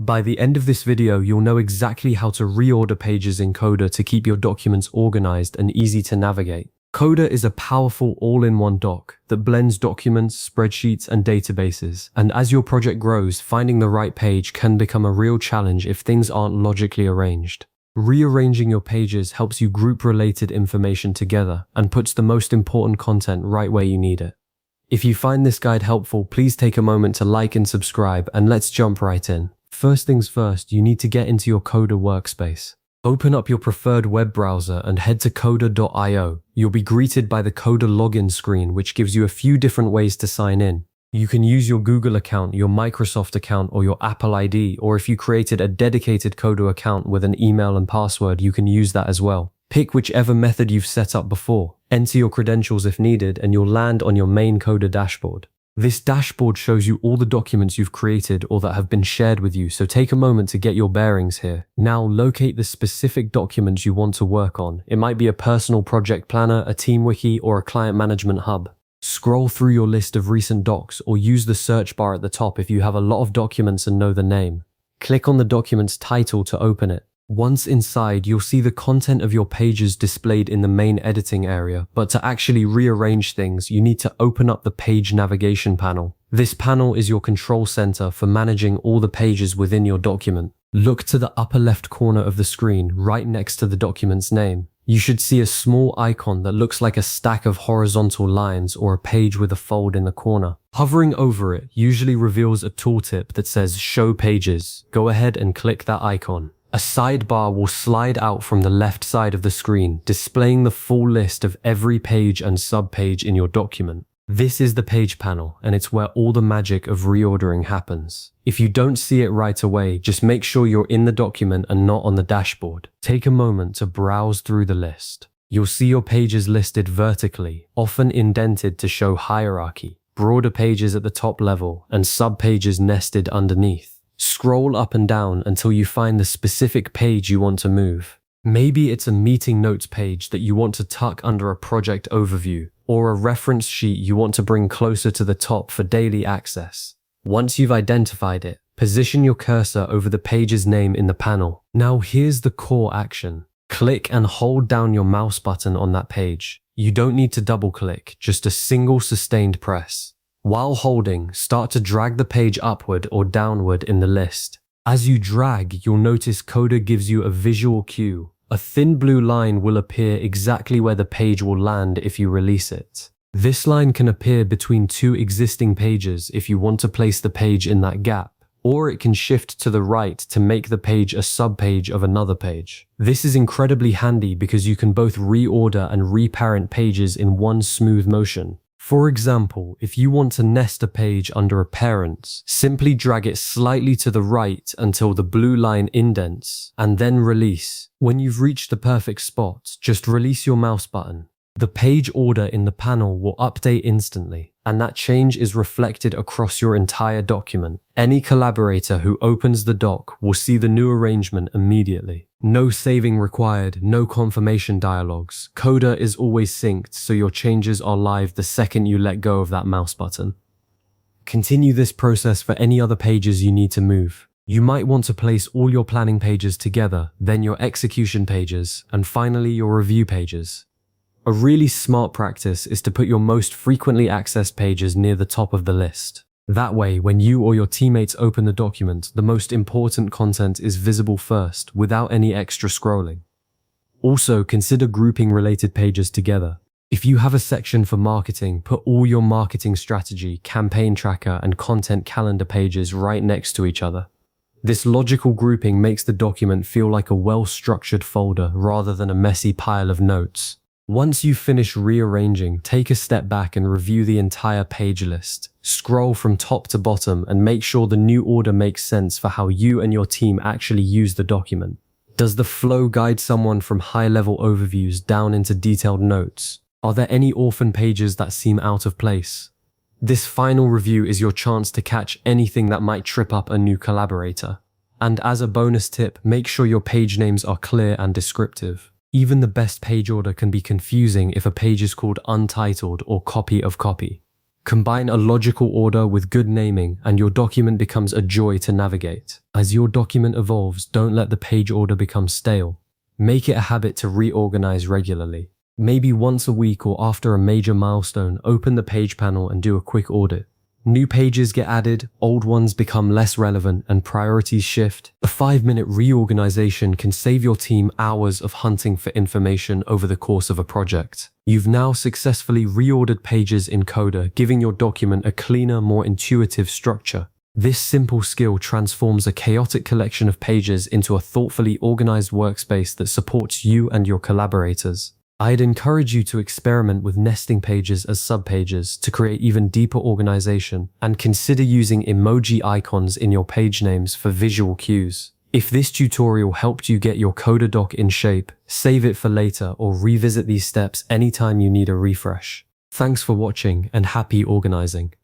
By the end of this video, you'll know exactly how to reorder pages in Coda to keep your documents organized and easy to navigate. Coda is a powerful all-in-one doc that blends documents, spreadsheets, and databases. And as your project grows, finding the right page can become a real challenge if things aren't logically arranged. Rearranging your pages helps you group related information together and puts the most important content right where you need it. If you find this guide helpful, please take a moment to like and subscribe, and let's jump right in. First things first, you need to get into your Coda workspace. Open up your preferred web browser and head to coda.io. You'll be greeted by the Coda login screen, which gives you a few different ways to sign in. You can use your Google account, your Microsoft account, or your Apple ID, or if you created a dedicated Coda account with an email and password, you can use that as well. Pick whichever method you've set up before. Enter your credentials if needed, and you'll land on your main Coda dashboard. This dashboard shows you all the documents you've created or that have been shared with you, so take a moment to get your bearings here. Now locate the specific documents you want to work on. It might be a personal project planner, a team wiki, or a client management hub. Scroll through your list of recent docs or use the search bar at the top if you have a lot of documents and know the name. Click on the document's title to open it. Once inside, you'll see the content of your pages displayed in the main editing area, but to actually rearrange things, you need to open up the page navigation panel. This panel is your control center for managing all the pages within your document. Look to the upper left corner of the screen, right next to the document's name. You should see a small icon that looks like a stack of horizontal lines or a page with a fold in the corner. Hovering over it usually reveals a tooltip that says Show Pages. Go ahead and click that icon. A sidebar will slide out from the left side of the screen, displaying the full list of every page and subpage in your document. This is the page panel, and it's where all the magic of reordering happens. If you don't see it right away, just make sure you're in the document and not on the dashboard. Take a moment to browse through the list. You'll see your pages listed vertically, often indented to show hierarchy, broader pages at the top level, and subpages nested underneath. Scroll up and down until you find the specific page you want to move. Maybe it's a meeting notes page that you want to tuck under a project overview, or a reference sheet you want to bring closer to the top for daily access. Once you've identified it, position your cursor over the page's name in the panel. Now here's the core action. Click and hold down your mouse button on that page. You don't need to double click, just a single sustained press. While holding, start to drag the page upward or downward in the list. As you drag, you'll notice Coda gives you a visual cue. A thin blue line will appear exactly where the page will land if you release it. This line can appear between two existing pages if you want to place the page in that gap, or it can shift to the right to make the page a subpage of another page. This is incredibly handy because you can both reorder and reparent pages in one smooth motion. For example, if you want to nest a page under a parent, simply drag it slightly to the right until the blue line indents, and then release. When you've reached the perfect spot, just release your mouse button. The page order in the panel will update instantly, and that change is reflected across your entire document. Any collaborator who opens the doc will see the new arrangement immediately. No saving required, no confirmation dialogues. Coda is always synced, so your changes are live the second you let go of that mouse button. Continue this process for any other pages you need to move. You might want to place all your planning pages together, then your execution pages, and finally your review pages. A really smart practice is to put your most frequently accessed pages near the top of the list. That way, when you or your teammates open the document, the most important content is visible first, without any extra scrolling. Also, consider grouping related pages together. If you have a section for marketing, put all your marketing strategy, campaign tracker, and content calendar pages right next to each other. This logical grouping makes the document feel like a well-structured folder rather than a messy pile of notes. Once you've finished rearranging, take a step back and review the entire page list. Scroll from top to bottom and make sure the new order makes sense for how you and your team actually use the document. Does the flow guide someone from high-level overviews down into detailed notes? Are there any orphan pages that seem out of place? This final review is your chance to catch anything that might trip up a new collaborator. And as a bonus tip, make sure your page names are clear and descriptive. Even the best page order can be confusing if a page is called untitled or copy of copy. Combine a logical order with good naming and your document becomes a joy to navigate. As your document evolves, don't let the page order become stale. Make it a habit to reorganize regularly. Maybe once a week or after a major milestone, open the page panel and do a quick audit. New pages get added, old ones become less relevant, and priorities shift. A 5-minute reorganization can save your team hours of hunting for information over the course of a project. You've now successfully reordered pages in Coda, giving your document a cleaner, more intuitive structure. This simple skill transforms a chaotic collection of pages into a thoughtfully organized workspace that supports you and your collaborators. I'd encourage you to experiment with nesting pages as subpages to create even deeper organization, and consider using emoji icons in your page names for visual cues. If this tutorial helped you get your Coda doc in shape, save it for later or revisit these steps anytime you need a refresh. Thanks for watching and happy organizing.